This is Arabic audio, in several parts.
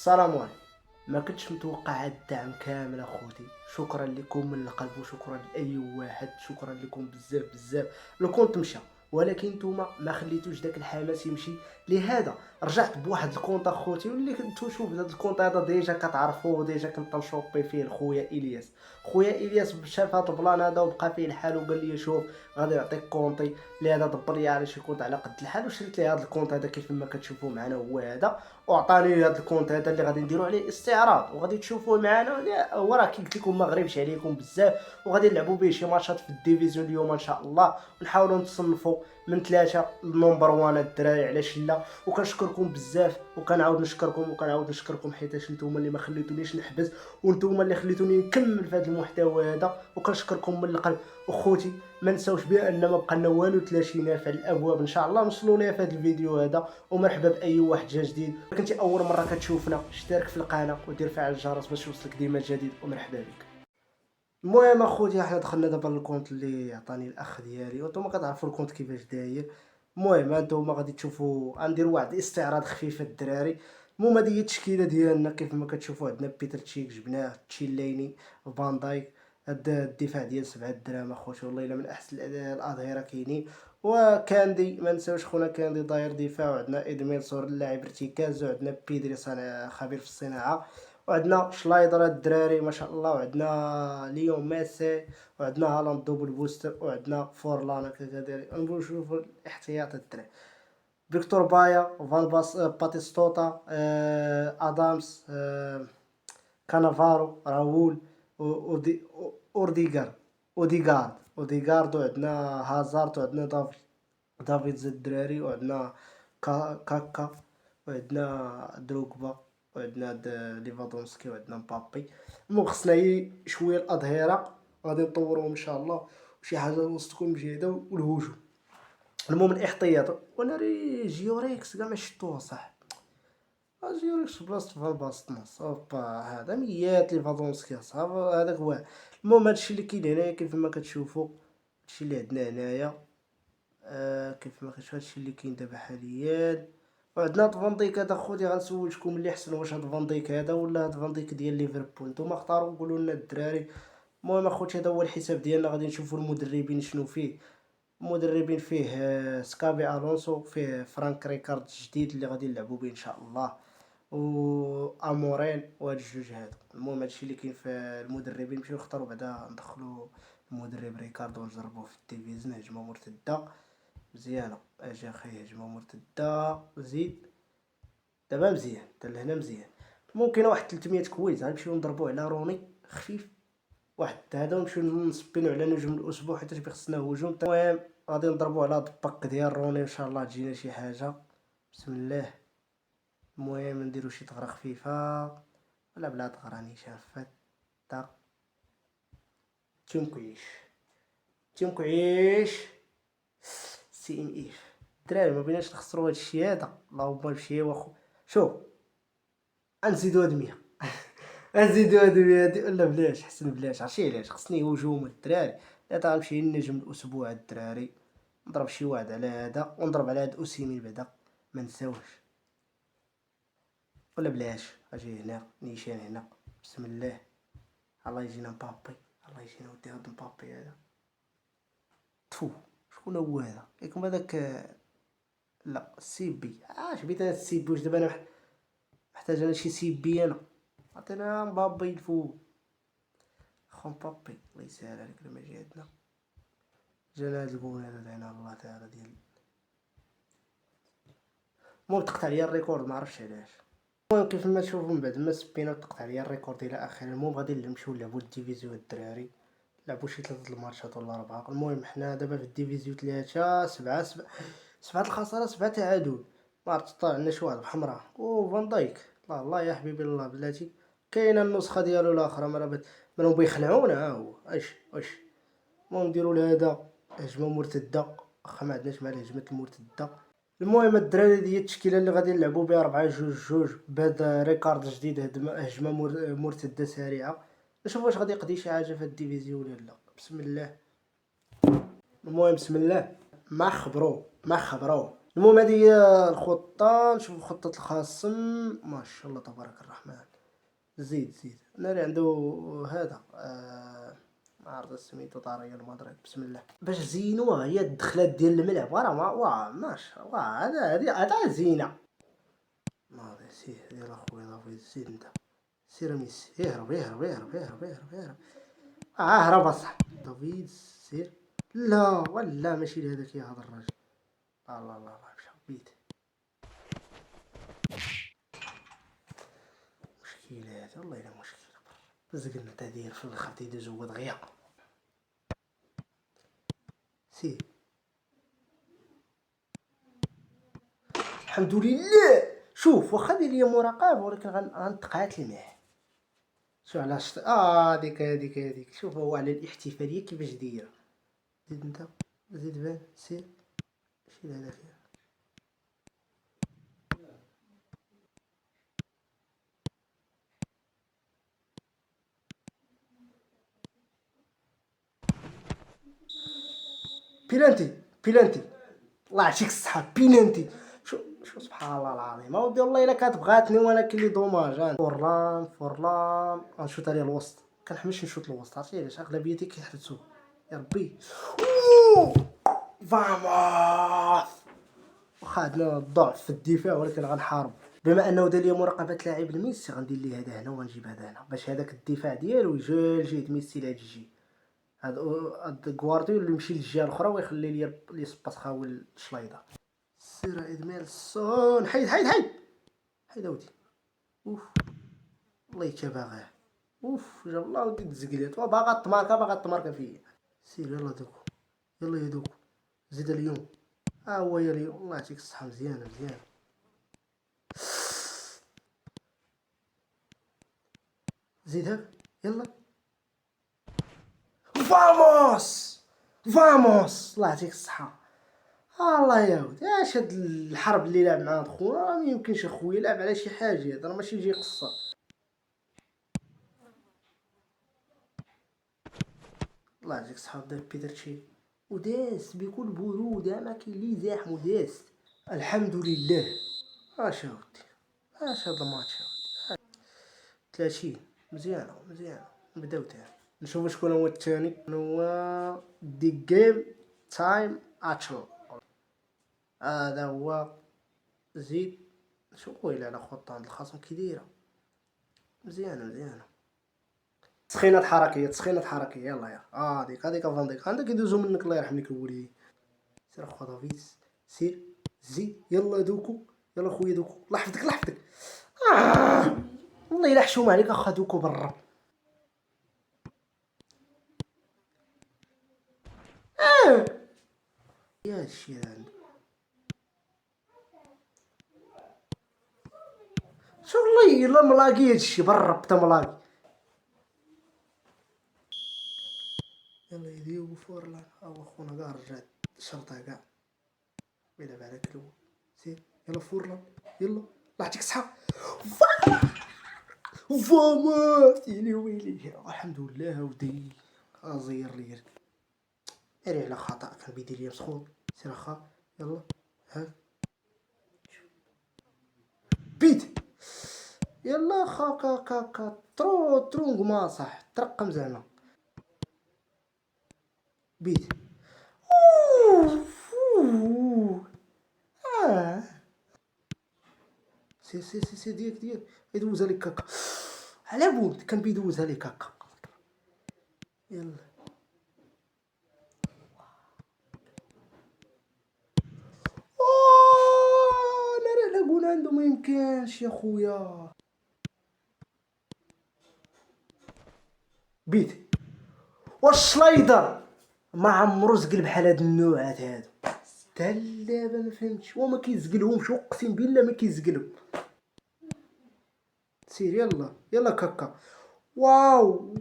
السلام عليكم. ما كنتش متوقع هاد الدعم كامل اخوتي. شكرا لكم من القلب وشكرا لاي واحد. شكرا لكم بزاف بزاف. لو كنت مشى ولكن نتوما ما خليتوش داك الحماس يمشي. لهذا رجعت بواحد الكونط اخوتي واللي كنتو شوف هذا الكونط هذا ديجا كتعرفوه ديجا كنت نشوبي فيه خويا الياس. خويا الياس شاف هذا البلان هذا وبقى فيه الحال وقال لي شوف غادي نعطيك كونطي لهذا دبر لي على شي كونط على قد الحال وشريت لي هذا الكونط هذا كيف ما كتشوفوا معنا هو هذا. وعطاني هذا الكونت هذا اللي غادي نديرو عليه استعراض وغادي تشوفوه معنا. هو راه كي قلت لكم ما غريبش عليكم بزاف وغادي نلعبوا به شي ماتشات في الديفيزيون اليوم ان شاء الله ونحاولوا نتصنفوا من ثلاثه لنمبر 1 الدراري علاش لا. وكنشكركم بزاف وكنعاود نشكركم حيت نتوما اللي ما خليتونيش نحبس وانتوما اللي خليتوني نكمل في هذا المحتوى هذا وكنشكركم من القلب اخوتي. ما نساوش بان ما بقى لنا والو 30 في الابواب ان شاء الله نوصلوا ليها في هذا الفيديو هذا. ومرحبا باي واحد جا جديد. كنتي اول مره كتشوفنا اشترك في القناه ودير فعل الجرس باش يوصلك ديما جديد ومرحبا بك. المهم اخوتي حنا دخلنا دابا للكونت اللي عطاني الاخ ديالي وانتم كتعرفوا الكونت كيفاش داير. المهم هانتوما غادي تشوفوا غندير واحد استعراض خفيف الدراري. المهم هذه هي التشكيله ديالنا كيف ما كتشوفوا. عندنا بيتر تشيك جبناه تشيليني فان دايك. هاد الدفاع ديال 7 دراهم اخوتي والله الا من احسن الاظهره كاينين. وكاندي ما نساوش خونا كاندي داير دفاع. وعندنا ادميلسون اللاعب ارتكاز وعندنا بيدري صانع خبير في الصناعه. وعندنا شلايدر الدراري ما شاء الله. وعندنا ليون ميسي وعندنا هالاند دوبل بوستر وعندنا فورلان كذلك. نشوفوا الاحتياط الدراري. فيكتور بايا فان باتيستوتا ادامس كانافارو راول اوديغارد وعندنا هازارد وعندنا دافيد زد الدراري وعندنا كاكا وعندنا دروغبا وعندنا ليفادونسكي وعندنا مبابي. المهم خصنا هي شويه الاظهره غادي نطوروهم ان شاء الله وشي حاجه وسطكم مجهده والهجوم. المهم الاحتياط وانا جيوريكس كاع ما شفتوه صح. جيوريكس بلاصه فان باستن صافا هذا ميات ليفادونسكي صافا هذاك هو. المهم هادشي اللي كاين هنايا كيف ما كتشوفوا. هادشي اللي عندنا هنايا كيف ما كتشوفوا هادشي اللي كاين دابا حاليا. وعندنا هاد فان ديك هذا خوتي غنسولكم اللي احسن واش هاد فان ديك هذا ولا هاد فان ديك ديال ليفربول. نتوما اختاروا قولوا لنا الدراري. المهم اخوتي هذا هو الحساب ديالنا. غادي نشوفوا المدربين شنو فيه. المدربين فيه سكابي الونسو فيه فرانك ريكارد جديد اللي غادي نلعبوا به ان شاء الله و امورين وهاد الجوج هادو. المهم هادشي اللي كاين في المدربين نمشيو نختاروا بعدا ندخلوا المدرب ريكاردو ونجربوه في التلفزيون. هجمه مرتده مزيانه اجي اخي هجمه مرتده زيد دابا مزيان حتى لهنا مزيان. ممكن واحد 300 كويز غنمشيو نضربوه على روني خفيف واحد هذا ونمشيو نسبينو على نجم الاسبوع حيت خصنا هجوم. المهم غادي نضربو على الباك ديال روني ان شاء الله تجينا شي حاجه بسم الله. المهم نديرو شي طغرة خفيفه ولا بلا طغرة نيشان فتا تمكويش سي ام اف. الدراري ما بيناش نخسروا هادشي هذا اللهم نمشيو واخو. شوف غنزيدو هاد 100 غنزيدو هاد 100 هادي ولا بلاش حسن بلاش. عرفتي علاش خصني هجوم الدراري. لا غنمشي لنجم الاسبوع الدراري نضرب شي واحد على هذا ونضرب على هاد اوسيمين بعدا ما نساوش ولا بلاش. اجي هنا نيشان هنا بسم الله. الله يجينا مبابي الله يجينا ودي هاد مبابي هذا تفو. شكون هو هذا ياكم هذاك لا سي بي. بيت انا السي بي. واش دابا انا محتاج انا شي سي بي انا عطينا مبابي الفو خو مبابي الله يسهل عليك لما جي عندنا جانا هاد الجول هذا دعينا الله تعالى ديال. المهم تقطع ليا الريكورد ما عرفتش علاش. المهم كيف ما تشوفوا من بعد ما سبينا تقطع ليا الريكورد الى اخره. المهم غادي نمشيو نلعبوا الديفيزيون الدراري لعبوا شي 3 الماتشات ولا 4. المهم حنا دابا في الديفيزيون 3 7 الخساره 7 تعادل. ما عرفت طلع لنا شي واحد بحمراء فان دايك. الله الله يا حبيبي الله بلاتي كاينه النسخه ديالو الاخرى ما راهم بيخلعونا ها هو واش. المهم نديروا لهذا هجمه مرتده واخا ما عندناش مع الهجمات المرتده. المهم الدراري ديال التشكيله اللي غادي نلعبوا بها 4-2-2 بهذا ريكارد جديد هجمه مرتده سريعه. نشوف واش غادي يقضي شي حاجه في الديفيزيون ولا لا بسم الله. المهم بسم الله ما خبرو المهم هذه هي الخطة. نشوف خطة الخصم. ما شاء الله تبارك الرحمن. زيد انا اللي عنده هذا ما عرفت سميتو تاع ريال مدريد. بسم الله باش زينوها هي الدخلات ديال الملعب. وراه ما واه ماشي واه هذا زينة. ناضي سير ديال اخويا دافيد. زيد انت سير ميسي. اهرب. اهرب اصاحبي دافيد سير. لا ولا ماشي لهذاك يا هذا الراجل. الله مشى بيت. مشكلات والله الا مشكلة. زقنا تدير في الخط يدوزو دغيا. سير الحمد لله. شوف واخا دير ليا مراقبة ولكن غنتقاتل معاه. شوف علاش هاديك شوف هو على الاحتفالية كيفاش دايرة. زيد انت زيد بان سير. شيل هذاك. بيلانتي الله يعطيك الصحة. بيلانتي. شو سبحان الله العظيم اودي والله الا كتبغاتني ولكن لي دوماج. فورلان غنشوط عليه الوسط. كنحملش نشوط الوسط عرفتي علاش اغلبيتي كيحرسوه. يا ربي فاموس. واخا عندنا الضعف في الدفاع ولكن غنحارب. بما انه دار لي مراقبه لاعب الميسي غندير ليه هذا هنا وغنجيب هذا هنا باش هذاك الدفاع ديالو يجي لجهه ميسي لهاد الجهه. هاد غوارديولا اللي يمشي للجهه الاخرى ويخلي لي سباس خاوي الشلايضه. سير ادميلسون. حيد اودي. اوف والله تا باغاه. اوف جا الله ودي تزقلات باغا تماركا فيا. سير يلا دوكو. يلا يا دوكو. زيد اليوم. هو يا اليوم الله يعطيك الصحة. مزيانة. زيدها يلا. فاموس الله يعطيك الصحة. الله يا ودي اش هاد الحرب اللي لعب مع خونا راه ميمكنش اخويا يلعب على شي حاجة. هذا راه ماشي يجي يقصر. الله يعطيك الصحة. بدا بيتر وداس بكل برودة ما كاين لي زاحم وداس. الحمد لله. اش اودي اش هاد الماتش 30. مزيانة. نبداو تاني. نشوف شكون هو الثاني. هو دي جيم تايم اتشل. هذا هو. زيد شوفوا الى على خطة عند الخصم كي دايرة. مزيانة. تسخينات حركية يلا يا هذيك فان ديك عندك يدوزو منك. الله يرحم لك الوليدين. سير اخو دافيس سير. زيد يلا دوكو. يلا خويا دوكو الله يحفظك. والله الا حشومة عليك اخا دوكو برا. يا هادشي هذا شو والله الا ملاقي هادشي برا بتا ملاقي. يلا يديو فورلان هو خونا كاع رجعت الشرطة كاع بيلعب على كلو. سير يلا فورلان يلا الله يعطيك الصحة. فاماس يلي ويلي. الحمد لله ودي زير لي اري على خطأ كان بيدير ليا مسخوط. سير اخا يلا ها بيت. يلا خا كا ترونغ ما صح ترقم زعما. بيت. سي ديال يدوزها لك هكا على بود كان بيدوزها لك هكا. يلا لا قول عنده ما يمكنش يا خويا. بيت والشلايدر ما عمرو زقل بحال هاد النوعات هادو. حتى اللعبه ما فهمتش وما كيزقلهمش اقسم بالله ما كيزقلهم. سير يلا كاكا. واو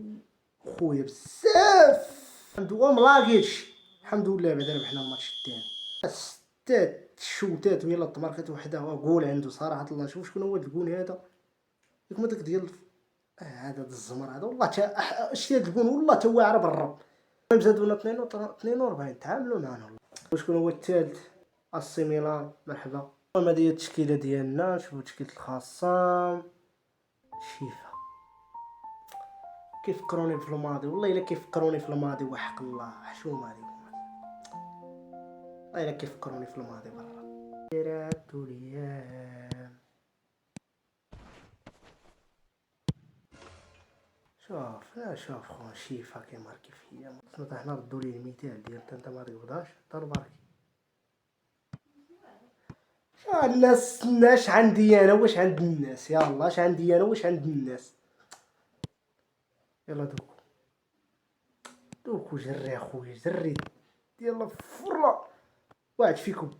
خويا بزاف. عنده ملاقيش. الحمد لله بعدا ربحنا الماتش الثاني. ستات شوتات ويلا تماركات وحده جول عنده صراحه الله. شوف شكون هو الجول هذا. ياك داك ديال هذا الزمر هذا والله شتي هاد الجول والله تا واعر بالرب. زادونا 42 تعاملوا معنا والله. وشكون هو الثالث. السي ميلان مرحبا. المهم هذه هي التشكيله ديالنا. نشوفوا تشكيله الخاصه. شيفا كيفكروني في الماضي، والله الا كيفكروني في الماضي وحق الله حشومه عليكم، والله الا كيفكروني في الماضي برا. رات الايام. شوف خويا شيفا كيماركي فيا، خصنا حنا ردوا ليه المثال ديال انت ما تقبضهاش دار باركي. الناس عندي انا واش عند الناس، يا الله اش عندي انا واش عند الناس. يلا دوكو جري اخويا جري. يلا فرلا. واحد فيكم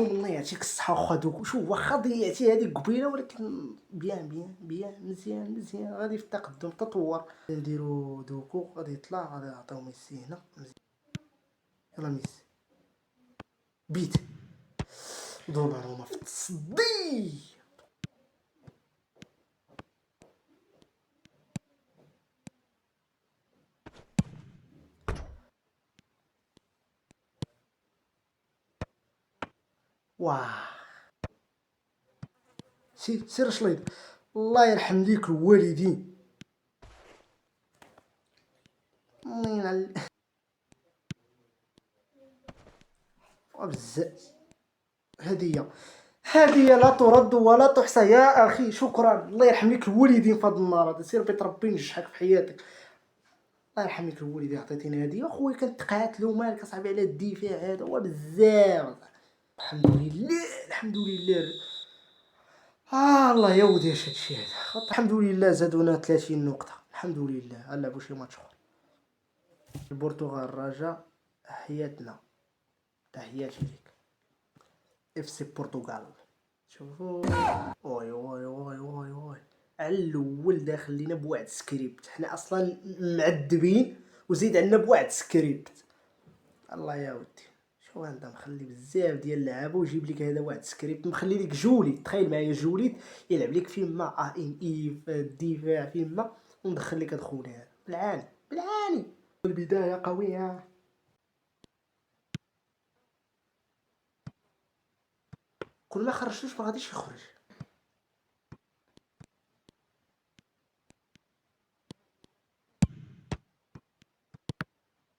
الله يعطيك الصحة. واخا دوكو شوف واخا ضيعتي هذيك قبيله، ولكن بيان مزيان غادي في التقدم تطور. نديرو دوكو غادي يطلع غادي نعطيو ميسي هنا مزيان. يلا ميسي بيت دوناروما في التصدي. واه سير شليط. الله يرحم ليك الوالدين. بزاف هدية لا ترد ولا تحصى يا اخي. شكرا الله يرحم ليك الوالدين في هذا النهار هذا. سير بيت ربي ينجحك في حياتك. الله يرحم ليك الوالدين عطيتيني هديه اخويا. كنتقاتلوا مالك اصاحبي على الدفاع هذا هو بزاف. الحمد لله الله يا ودي اش هادشي هذا. الحمد لله زادونا 30 نقطة الحمد لله. غنلعبوا شي ماتش اخر. البرتغال الرجاء حياتنا تحياتي ليك. اف سي البرتغال. شوفوا وي وي وي وي وي على الاول داخل لينا بواحد سكريبت. حنا اصلا معذبين وزيد عندنا بواحد سكريبت. الله يا ودي شو انت مخلي بزاف ديال اللعابه وجيب لك هذا واحد سكريبت مخلي لك جوليت. تخيل معايا جوليت يلعب لك فيما ام اي في الدفاع فيما وندخل لك هاد خونا هذا بالعاني. البدايه قويه. كل ما خرجتوش ما غاديش يخرج.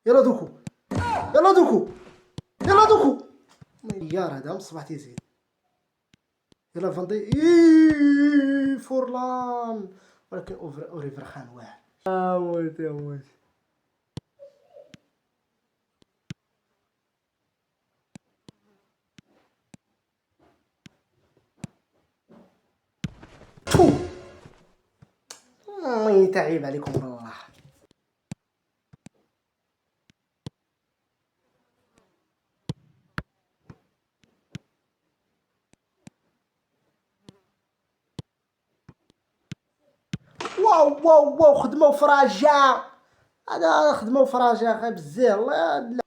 يلا دوكو يلا دوكو يلا دوكو مليار هذا مصباح تيزيد. يلا فاندي فورلان ولكن اوريفر خان واحد. موت تعيب عليكم والله. واو خدمه وفراجه. هذا خدمه وفراجه غير بزاف الله. لا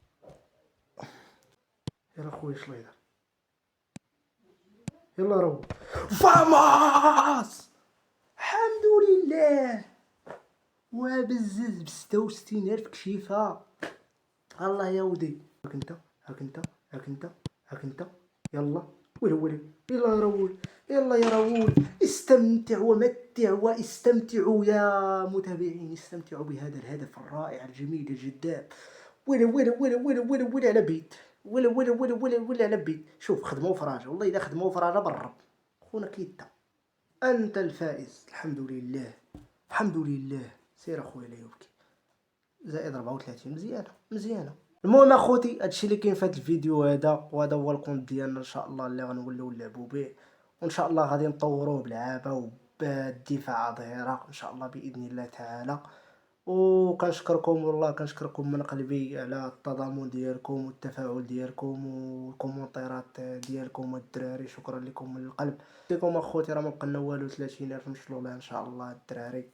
يلا خويا شليضه يلا رو فاماس. الحمد لله وبزز ب66,000 كشيفه. الله يا ودي. هاك انت يلا ولي يلا يا رول يلا يا رول. استمتع ومتع واستمتعوا يا متابعين. استمتعوا بهذا الهدف الرائع الجميل الجذاب. ولا على بيت ولا على بيت. شوف خدمه وفراجه والله اذا خدمه وفراجه بالرب خونا كيتا انت الفائز. الحمد لله سير اخويا لا يبكي. زائد 34 مزيانه. المهم اخوتي هادشي اللي كاين في هذا الفيديو هذا، وهذا هو الكونت ديالنا ان شاء الله اللي غنوليو نلعبوا به، وان شاء الله غادي نطوروه بلعابه وبالدفاع ظهيره ان شاء الله باذن الله تعالى. وكنشكركم والله كنشكركم من قلبي على التضامن ديالكم والتفاعل ديالكم والكومونتيرات ديالكم الدراري. شكرا لكم من القلب. لكم اخوتي راه ما بقى لنا والو 30,000 مشلوله ان شاء الله الدراري.